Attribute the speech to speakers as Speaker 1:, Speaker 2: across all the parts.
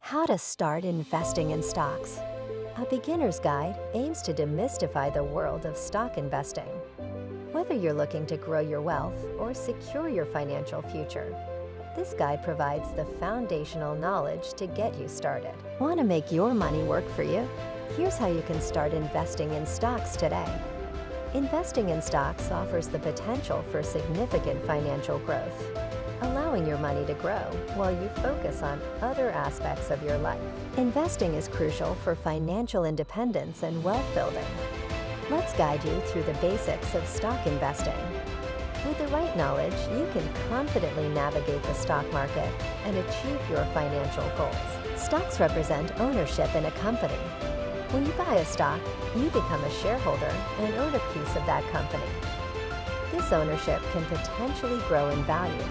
Speaker 1: How to start investing in stocks. A beginner's guide aims to demystify the world of stock investing. Whether you're looking to grow your wealth or secure your financial future, this guide provides the foundational knowledge to get you started. Want to make your money work for you? Here's how you can start investing in stocks today. Investing in stocks offers the potential for significant financial growth, allowing your money to grow while you focus on other aspects of your life. Investing is crucial for financial independence and wealth building. Let's guide you through the basics of stock investing. With the right knowledge, you can confidently navigate the stock market and achieve your financial goals. Stocks represent ownership in a company. When you buy a stock, you become a shareholder and own a piece of that company. This ownership can potentially grow in value,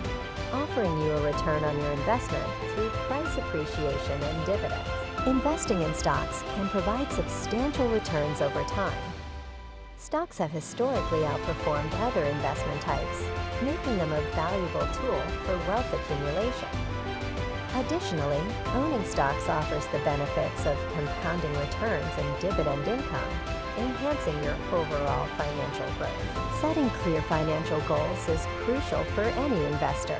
Speaker 1: offering you a return on your investment through price appreciation and dividends. Investing in stocks can provide substantial returns over time. Stocks have historically outperformed other investment types, making them a valuable tool for wealth accumulation. Additionally, owning stocks offers the benefits of compounding returns and dividend income, enhancing your overall financial growth. Setting clear financial goals is crucial for any investor.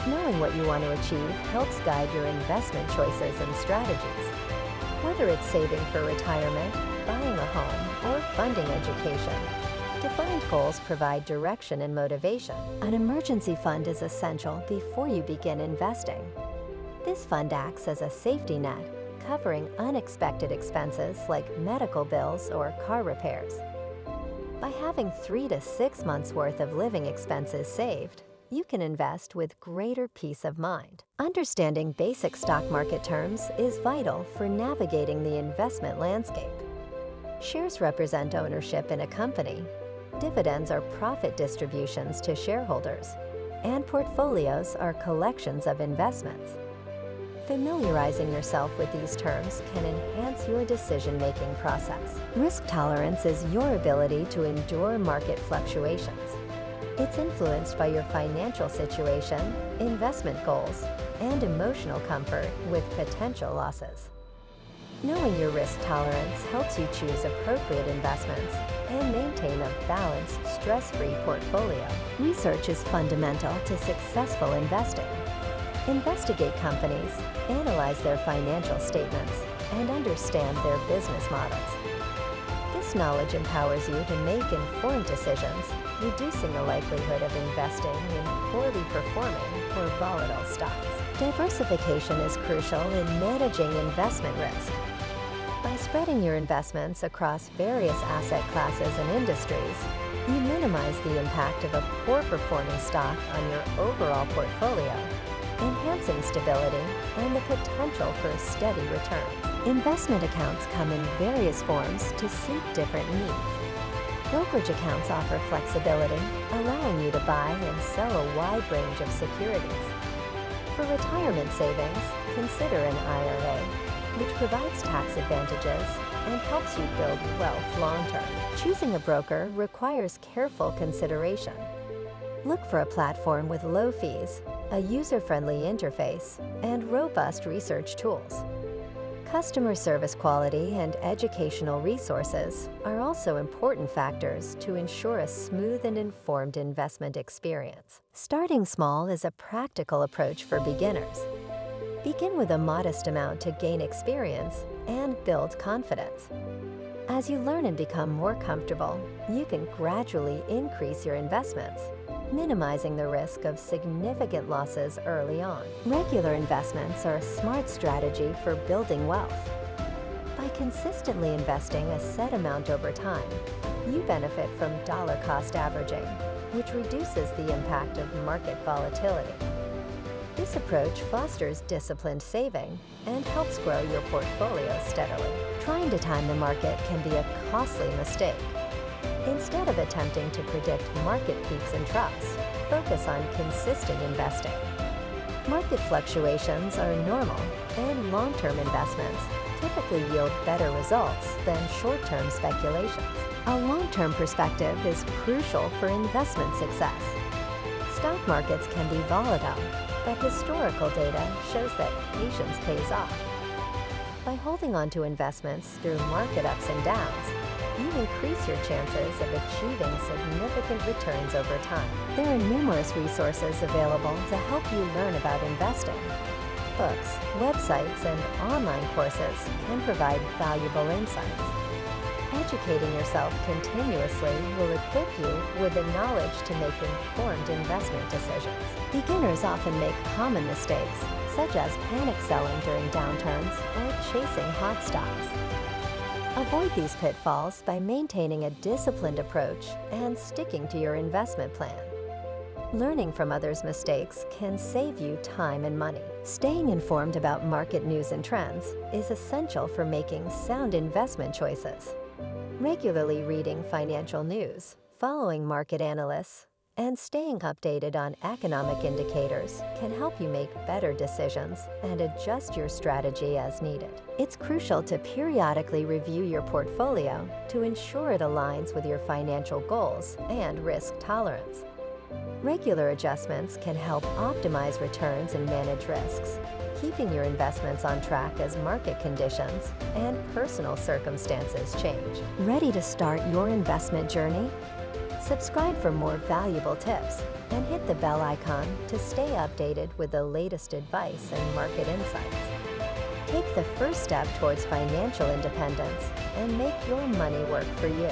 Speaker 1: Knowing what you want to achieve helps guide your investment choices and strategies. Whether it's saving for retirement, buying a home, or funding education, defined goals provide direction and motivation. An emergency fund is essential before you begin investing. This fund acts as a safety net, covering unexpected expenses like medical bills or car repairs. By having 3 to 6 months' worth of living expenses saved, you can invest with greater peace of mind. Understanding basic stock market terms is vital for navigating the investment landscape. Shares represent ownership in a company. Dividends are profit distributions to shareholders, and portfolios are collections of investments. Familiarizing yourself with these terms can enhance your decision-making process. Risk tolerance is your ability to endure market fluctuations. It's influenced by your financial situation, investment goals, and emotional comfort with potential losses. Knowing your risk tolerance helps you choose appropriate investments and maintain a balanced, stress-free portfolio. Research is fundamental to successful investing. Investigate companies, analyze their financial statements, and understand their business models. This knowledge empowers you to make informed decisions, reducing the likelihood of investing in poorly performing or volatile stocks. Diversification is crucial in managing investment risk. By spreading your investments across various asset classes and industries, you minimize the impact of a poor-performing stock on your overall portfolio, enhancing stability and the potential for steady returns. Investment accounts come in various forms to suit different needs. Brokerage accounts offer flexibility, allowing you to buy and sell a wide range of securities. For retirement savings, consider an IRA, which provides tax advantages and helps you build wealth long-term. Choosing a broker requires careful consideration. Look for a platform with low fees, a user-friendly interface, and robust research tools. Customer service quality and educational resources are also important factors to ensure a smooth and informed investment experience. Starting small is a practical approach for beginners. Begin with a modest amount to gain experience and build confidence. As you learn and become more comfortable, you can gradually increase your investments, minimizing the risk of significant losses early on. Regular investments are a smart strategy for building wealth. By consistently investing a set amount over time, you benefit from dollar-cost averaging, which reduces the impact of market volatility. This approach fosters disciplined saving and helps grow your portfolio steadily. Trying to time the market can be a costly mistake. Instead of attempting to predict market peaks and troughs, focus on consistent investing. Market fluctuations are normal, and long-term investments typically yield better results than short-term speculations. A long-term perspective is crucial for investment success. Stock markets can be volatile, but historical data shows that patience pays off. By holding on to investments through market ups and downs, you increase your chances of achieving significant returns over time. There are numerous resources available to help you learn about investing. Books, websites, and online courses can provide valuable insights. Educating yourself continuously will equip you with the knowledge to make informed investment decisions. Beginners often make common mistakes, such as panic selling during downturns or chasing hot stocks. Avoid these pitfalls by maintaining a disciplined approach and sticking to your investment plan. Learning from others' mistakes can save you time and money. Staying informed about market news and trends is essential for making sound investment choices. Regularly reading financial news, following market analysts, and staying updated on economic indicators can help you make better decisions and adjust your strategy as needed. It's crucial to periodically review your portfolio to ensure it aligns with your financial goals and risk tolerance. Regular adjustments can help optimize returns and manage risks, keeping your investments on track as market conditions and personal circumstances change. Ready to start your investment journey? Subscribe for more valuable tips and hit the bell icon to stay updated with the latest advice and market insights. Take the first step towards financial independence and make your money work for you.